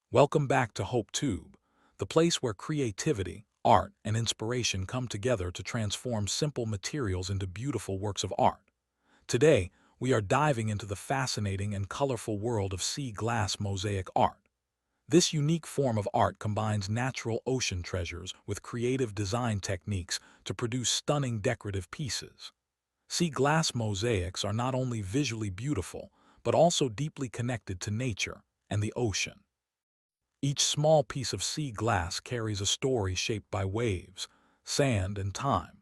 Welcome back to Hope Tube, the place where creativity, art, and inspiration come together to transform simple materials into beautiful works of art. Today, we are diving into the fascinating and colorful world of sea glass mosaic art. This unique form of art combines natural ocean treasures with creative design techniques to produce stunning decorative pieces. Sea glass mosaics are not only visually beautiful, but also deeply connected to nature and the ocean. Each small piece of sea glass carries a story shaped by waves, sand, and time.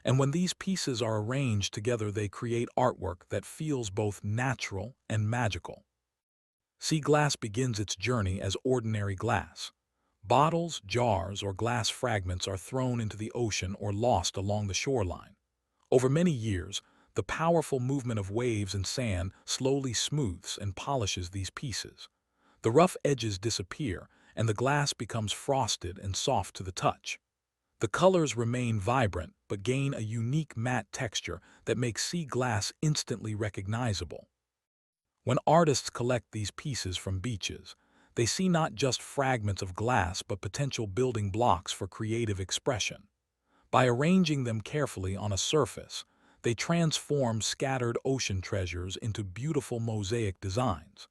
And when these pieces are arranged together, they create artwork that feels both natural and magical. Sea glass begins its journey as ordinary glass. Bottles, jars, or glass fragments are thrown into the ocean or lost along the shoreline. Over many years, the powerful movement of waves and sand slowly smooths and polishes these pieces. The rough edges disappear, and the glass becomes frosted and soft to the touch. The colors remain vibrant but gain a unique matte texture that makes sea glass instantly recognizable. When artists collect these pieces from beaches, they see not just fragments of glass but potential building blocks for creative expression. By arranging them carefully on a surface, they transform scattered ocean treasures into beautiful mosaic designs.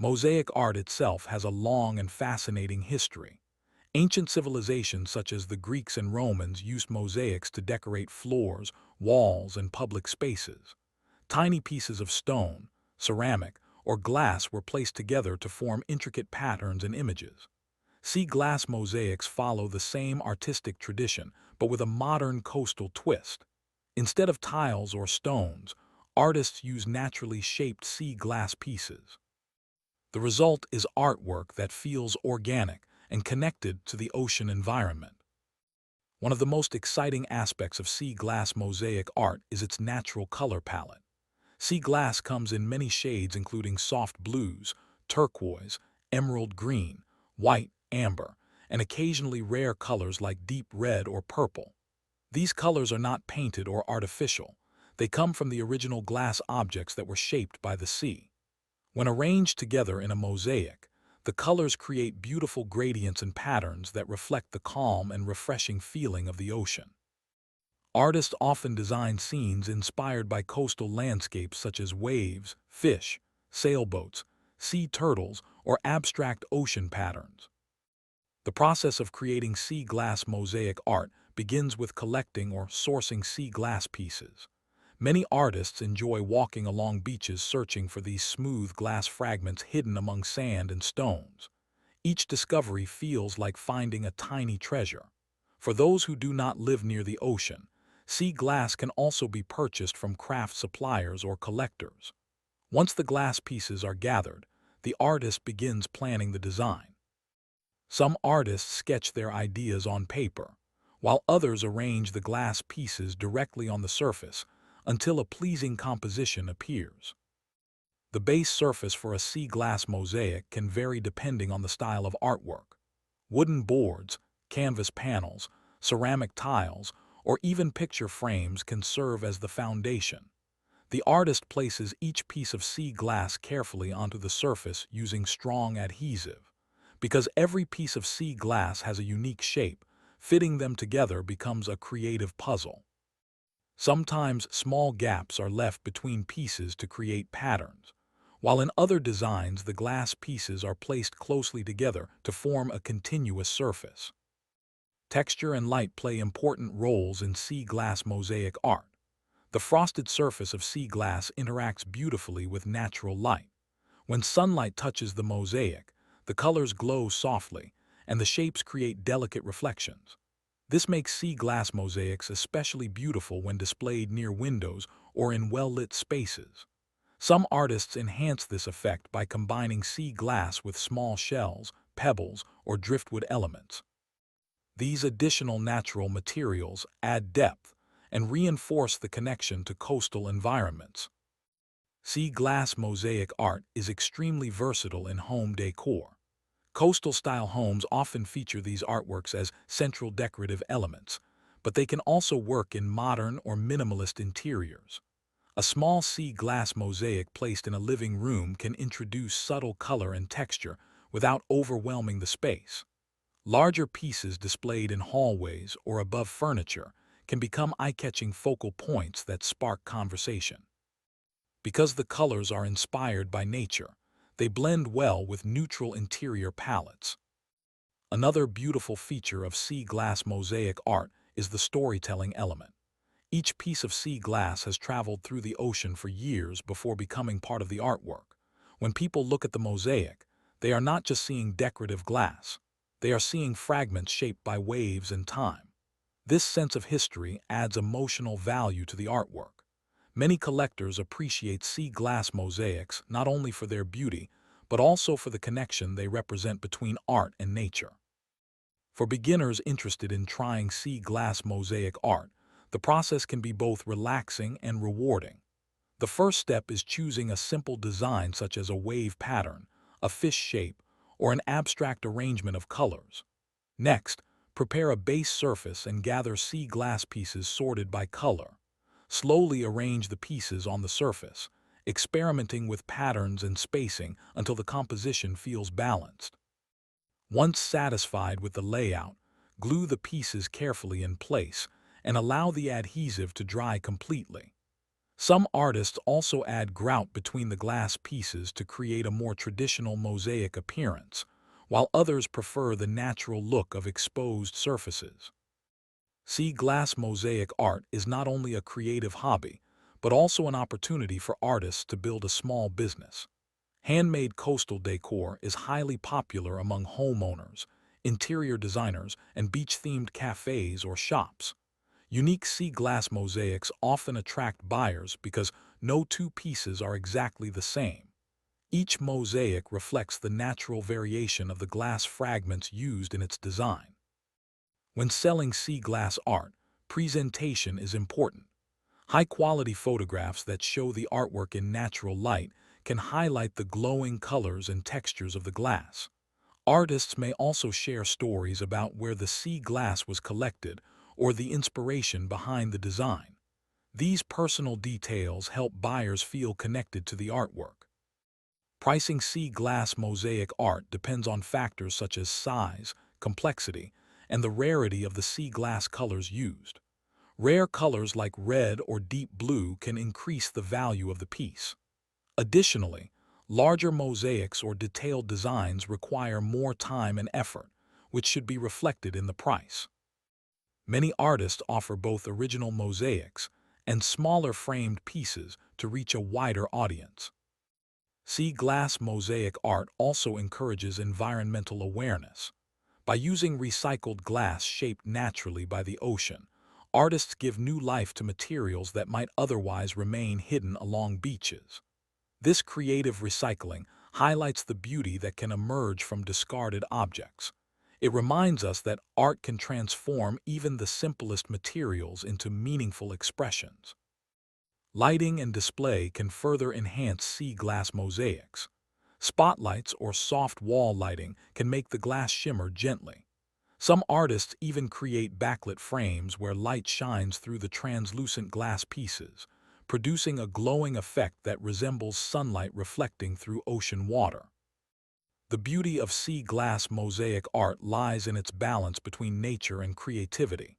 Mosaic art itself has a long and fascinating history. Ancient civilizations such as the Greeks and Romans used mosaics to decorate floors, walls, and public spaces. Tiny pieces of stone, ceramic, or glass were placed together to form intricate patterns and images. Sea glass mosaics follow the same artistic tradition, but with a modern coastal twist. Instead of tiles or stones, artists use naturally shaped sea glass pieces. The result is artwork that feels organic and connected to the ocean environment. One of the most exciting aspects of sea glass mosaic art is its natural color palette. Sea glass comes in many shades including soft blues, turquoise, emerald green, white, amber, and occasionally rare colors like deep red or purple. These colors are not painted or artificial. They come from the original glass objects that were shaped by the sea. When arranged together in a mosaic, the colors create beautiful gradients and patterns that reflect the calm and refreshing feeling of the ocean. Artists often design scenes inspired by coastal landscapes such as waves, fish, sailboats, sea turtles, or abstract ocean patterns. The process of creating sea glass mosaic art begins with collecting or sourcing sea glass pieces. Many artists enjoy walking along beaches searching for these smooth glass fragments hidden among sand and stones. Each discovery feels like finding a tiny treasure. For those who do not live near the ocean, sea glass can also be purchased from craft suppliers or collectors. Once the glass pieces are gathered, the artist begins planning the design. Some artists sketch their ideas on paper, while others arrange the glass pieces directly on the surface until a pleasing composition appears. The base surface for a sea glass mosaic can vary depending on the style of artwork. Wooden boards, canvas panels, ceramic tiles, or even picture frames can serve as the foundation. The artist places each piece of sea glass carefully onto the surface using strong adhesive. Because every piece of sea glass has a unique shape, fitting them together becomes a creative puzzle. Sometimes small gaps are left between pieces to create patterns, while in other designs the glass pieces are placed closely together to form a continuous surface. Texture and light play important roles in sea glass mosaic art. The frosted surface of sea glass interacts beautifully with natural light. When sunlight touches the mosaic, the colors glow softly, and the shapes create delicate reflections. This makes sea glass mosaics especially beautiful when displayed near windows or in well-lit spaces. Some artists enhance this effect by combining sea glass with small shells, pebbles, or driftwood elements. These additional natural materials add depth and reinforce the connection to coastal environments. Sea glass mosaic art is extremely versatile in home decor. Coastal-style homes often feature these artworks as central decorative elements, but they can also work in modern or minimalist interiors. A small sea glass mosaic placed in a living room can introduce subtle color and texture, without overwhelming the space. Larger pieces displayed in hallways or above furniture can become eye-catching focal points that spark conversation. Because the colors are inspired by nature, they blend well with neutral interior palettes. Another beautiful feature of sea glass mosaic art is the storytelling element. Each piece of sea glass has traveled through the ocean for years before becoming part of the artwork. When people look at the mosaic, they are not just seeing decorative glass. They are seeing fragments shaped by waves and time. This sense of history adds emotional value to the artwork. Many collectors appreciate sea glass mosaics not only for their beauty, but also for the connection they represent between art and nature. For beginners interested in trying sea glass mosaic art, the process can be both relaxing and rewarding. The first step is choosing a simple design such as a wave pattern, a fish shape, or an abstract arrangement of colors. Next, prepare a base surface and gather sea glass pieces sorted by color. Slowly arrange the pieces on the surface, experimenting with patterns and spacing until the composition feels balanced. Once satisfied with the layout, glue the pieces carefully in place and allow the adhesive to dry completely. Some artists also add grout between the glass pieces to create a more traditional mosaic appearance, while others prefer the natural look of exposed surfaces. Sea glass mosaic art is not only a creative hobby, but also an opportunity for artists to build a small business. Handmade coastal decor is highly popular among homeowners, interior designers, and beach-themed cafes or shops. Unique sea glass mosaics often attract buyers because no two pieces are exactly the same. Each mosaic reflects the natural variation of the glass fragments used in its design. When selling sea glass art, presentation is important. High-quality photographs that show the artwork in natural light can highlight the glowing colors and textures of the glass. Artists may also share stories about where the sea glass was collected or the inspiration behind the design. These personal details help buyers feel connected to the artwork. Pricing sea glass mosaic art depends on factors such as size, complexity, and the rarity of the sea glass colors used. Rare colors like red or deep blue can increase the value of the piece. Additionally, larger mosaics or detailed designs require more time and effort, which should be reflected in the price. Many artists offer both original mosaics and smaller framed pieces to reach a wider audience. Sea glass mosaic art also encourages environmental awareness. By using recycled glass shaped naturally by the ocean, artists give new life to materials that might otherwise remain hidden along beaches. This creative recycling highlights the beauty that can emerge from discarded objects. It reminds us that art can transform even the simplest materials into meaningful expressions. Lighting and display can further enhance sea glass mosaics. Spotlights or soft wall lighting can make the glass shimmer gently. Some artists even create backlit frames where light shines through the translucent glass pieces, producing a glowing effect that resembles sunlight reflecting through ocean water. The beauty of sea glass mosaic art lies in its balance between nature and creativity.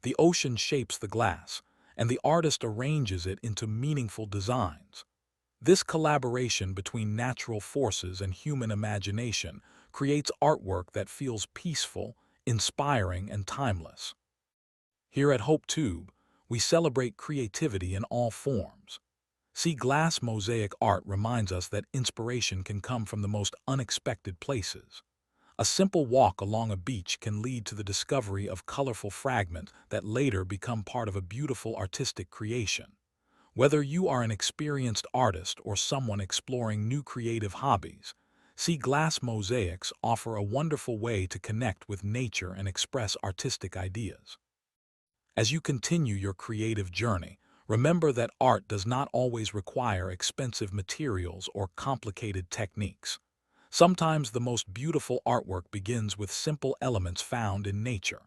The ocean shapes the glass, and the artist arranges it into meaningful designs. This collaboration between natural forces and human imagination creates artwork that feels peaceful, inspiring, and timeless. Here at Hope Tube, we celebrate creativity in all forms. Sea glass mosaic art reminds us that inspiration can come from the most unexpected places. A simple walk along a beach can lead to the discovery of colorful fragments that later become part of a beautiful artistic creation. Whether you are an experienced artist or someone exploring new creative hobbies, sea glass mosaics offer a wonderful way to connect with nature and express artistic ideas. As you continue your creative journey, remember that art does not always require expensive materials or complicated techniques. Sometimes the most beautiful artwork begins with simple elements found in nature.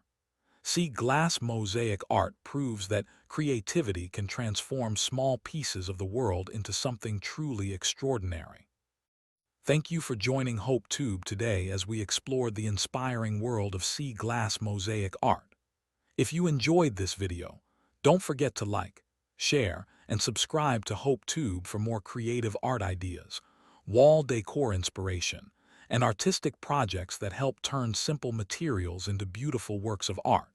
Sea glass mosaic art proves that creativity can transform small pieces of the world into something truly extraordinary. Thank you for joining HopeTube today as we explored the inspiring world of sea glass mosaic art. If you enjoyed this video, don't forget to like, share, and subscribe to HopeTube for more creative art ideas, wall decor inspiration, and artistic projects that help turn simple materials into beautiful works of art.